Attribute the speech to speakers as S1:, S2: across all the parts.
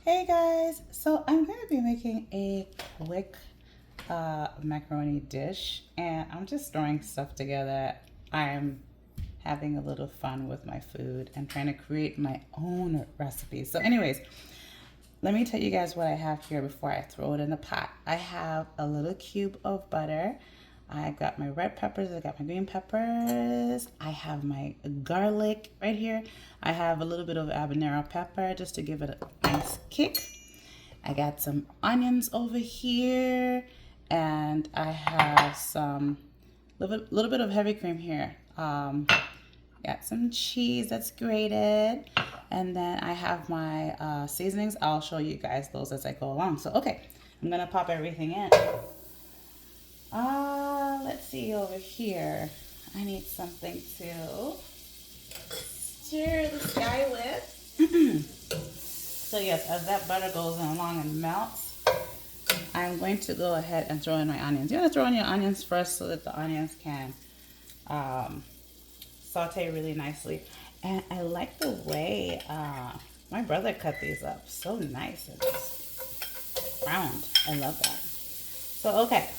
S1: Hey guys, so I'm going to be making a quick macaroni dish and I'm just throwing stuff together. I'm having a little fun with my food and trying to create my own recipe. So anyways, let me tell you guys what I have here before I throw it in the pot. I have a little cube of butter. I got my red peppers, I got my green peppers, I have my garlic right here. I have a little bit of habanero pepper just to give it a nice kick. I got some onions over here, and I have some little bit of heavy cream here. Got some cheese that's grated, and then I have my seasonings. I'll show you guys those as I go along. So okay, I'm gonna pop everything in. Let's see over here. I need something to stir the sky with. So yes, as that butter goes along and melts, I'm going to go ahead and throw in my onions. You want to throw in your onions first so that the onions can saute really nicely. And I like the way my brother cut these up. So nice and round. I love that. So okay.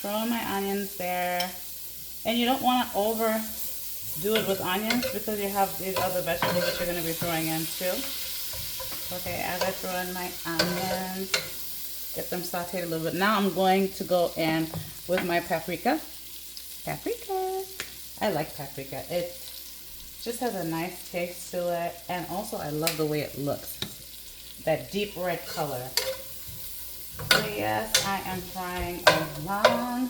S1: Throw in my onions there, and you don't want to overdo it with onions because you have these other vegetables that you're going to be throwing in too. Okay, as I throw in my onions, get them sauteed a little bit. Now I'm going to go in with my paprika. I like paprika. It just has a nice taste to it, and also I love the way it looks. That deep red color. So yes, I am frying along,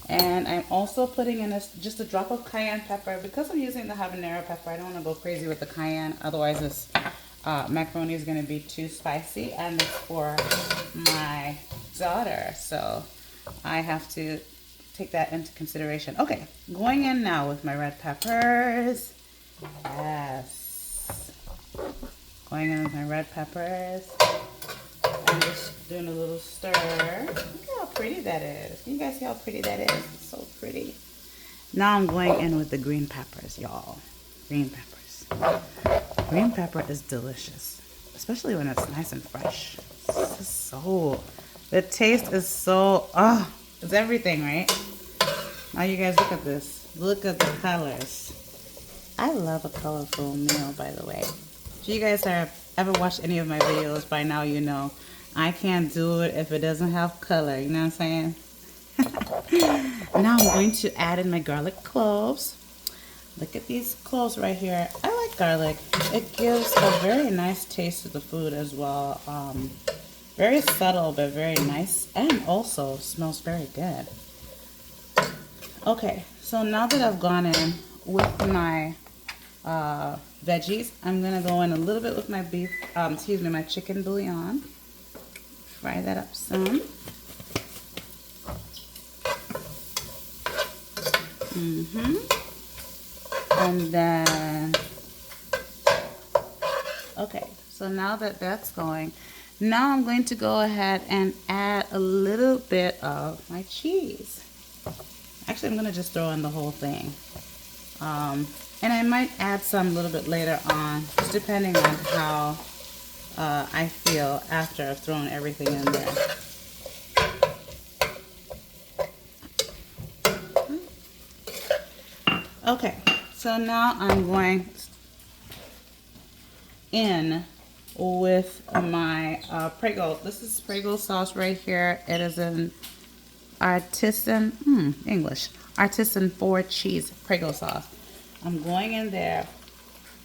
S1: and I'm also putting in just a drop of cayenne pepper. Because I'm using the habanero pepper, I don't want to go crazy with the cayenne, otherwise this macaroni is going to be too spicy, and it's for my daughter, so I have to take that into consideration. Okay, going in now with my red peppers. Yes, going in with my red peppers. I'm just doing a little stir. Look how pretty that is. Can you guys see how pretty that is? It's so pretty. Now I'm going in with the green peppers, y'all. Green peppers. Green pepper is delicious, especially when it's nice and fresh. It's just so, the taste is so, it's everything, right? Now you guys look at this. Look at the colors. I love a colorful meal, by the way. If you guys have ever watched any of my videos, by now you know I can't do it if it doesn't have color. You know what I'm saying? Now I'm going to add in my garlic cloves. Look at these cloves right here. I like garlic. It gives a very nice taste to the food as well. Very subtle, but very nice, and also smells very good. Okay, so now that I've gone in with my veggies, I'm gonna go in a little bit with my beef, my chicken bouillon. Fry that up some. And then, okay, so now that that's going, now I'm going to go ahead and add a little bit of my cheese. Actually, I'm gonna just throw in the whole thing. And I might add some a little bit later on, just depending on how I feel after I've thrown everything in there. Okay, so now I'm going in with my Prego. This is Prego sauce right here. It is an artisan 4 cheese Prego sauce. I'm going in there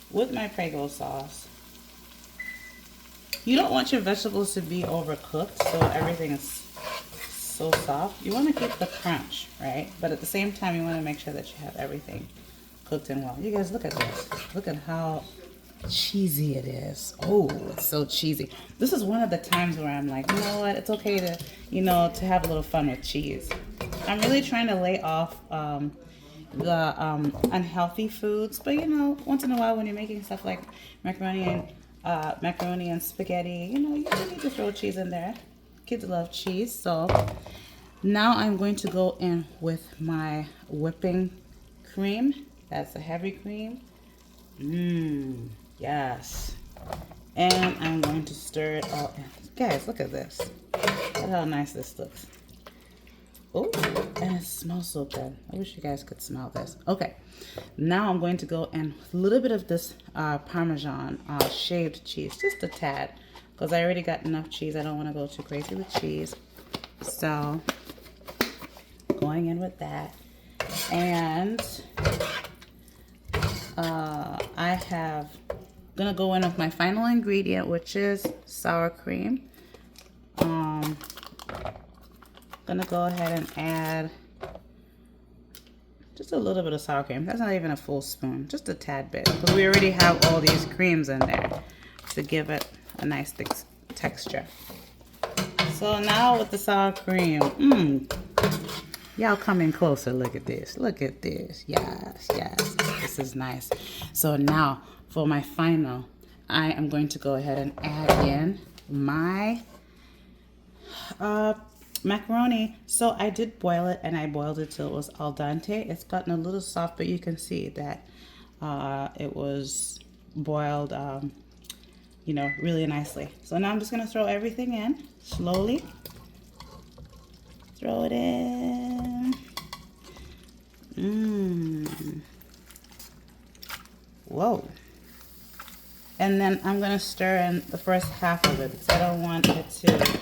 S1: with my Prego sauce. You don't want your vegetables to be overcooked, so everything is so soft. You want to keep the crunch, right? But at the same time, you want to make sure that you have everything cooked in well. You guys, look at this. Look at how cheesy it is. Oh, it's so cheesy. This is one of the times where I'm like, you know what? It's okay to, to have a little fun with cheese. I'm really trying to lay off the unhealthy foods, but once in a while when you're making stuff like macaroni and spaghetti, you need to throw cheese in there. Kids love cheese. So now I'm going to go in with my whipping cream. That's a heavy cream. Yes. And I'm going to stir it all in. Guys, look at this. Look at how nice this looks. Oh, and it smells so good. I wish you guys could smell this. Okay, now I'm going to go and a little bit of this Parmesan shaved cheese, just a tad, because I already got enough cheese. I don't want to go too crazy with cheese. So, going in with that. And gonna go in with my final ingredient, which is sour cream. Gonna go ahead and add just a little bit of sour cream. That's not even a full spoon, just a tad bit, because we already have all these creams in there to give it a nice thick texture. So now with the sour cream, y'all come in closer. Look at this. Look at this. Yes, yes. This is nice. So now for my final, I am going to go ahead and add in my macaroni. So I did boil it, and I boiled it till it was al dente. It's gotten a little soft, but you can see that it was boiled, you know, really nicely. So now I'm just gonna throw everything in slowly. Throw it in. Whoa. And then I'm gonna stir in the first half of it because I don't want it to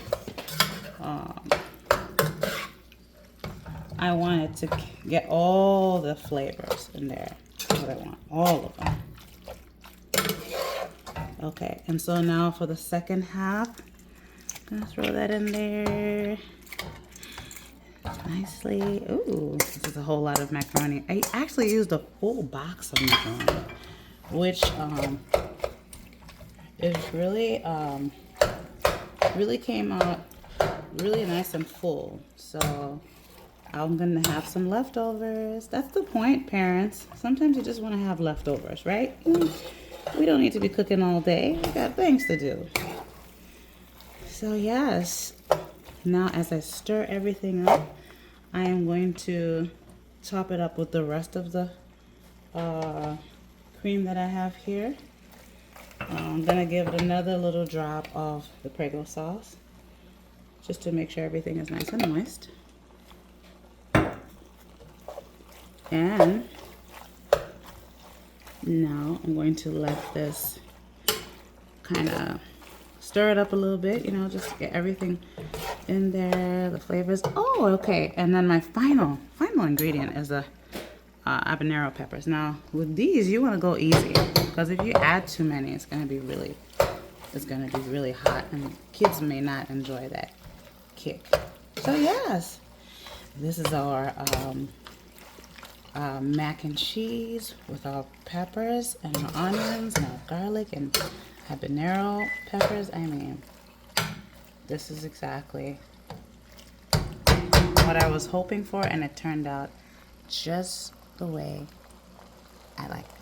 S1: I want it to get all the flavors in there. That's what I want, all of them. Okay, and so now for the second half, I'm gonna throw that in there nicely. Ooh, this is a whole lot of macaroni. I actually used a full box of macaroni, which is really really came out really nice and full. So I'm gonna have some leftovers. That's the point, parents. Sometimes you just want to have leftovers, right? We don't need to be cooking all day. We got things to do. So yes, now as I stir everything up, I am going to top it up with the rest of the cream that I have here. I'm gonna give it another little drop of the Prego sauce, just to make sure everything is nice and moist. And now I'm going to let this kind of stir it up a little bit, you know, just get everything in there, the flavors. Oh, okay. And then my final ingredient is the habanero peppers. Now, with these, you want to go easy, because if you add too many, it's going to be really hot, and kids may not enjoy that kick. So yes, this is our mac and cheese with our peppers and our onions and our garlic and habanero peppers. I mean, this is exactly what I was hoping for, and it turned out just the way I like it.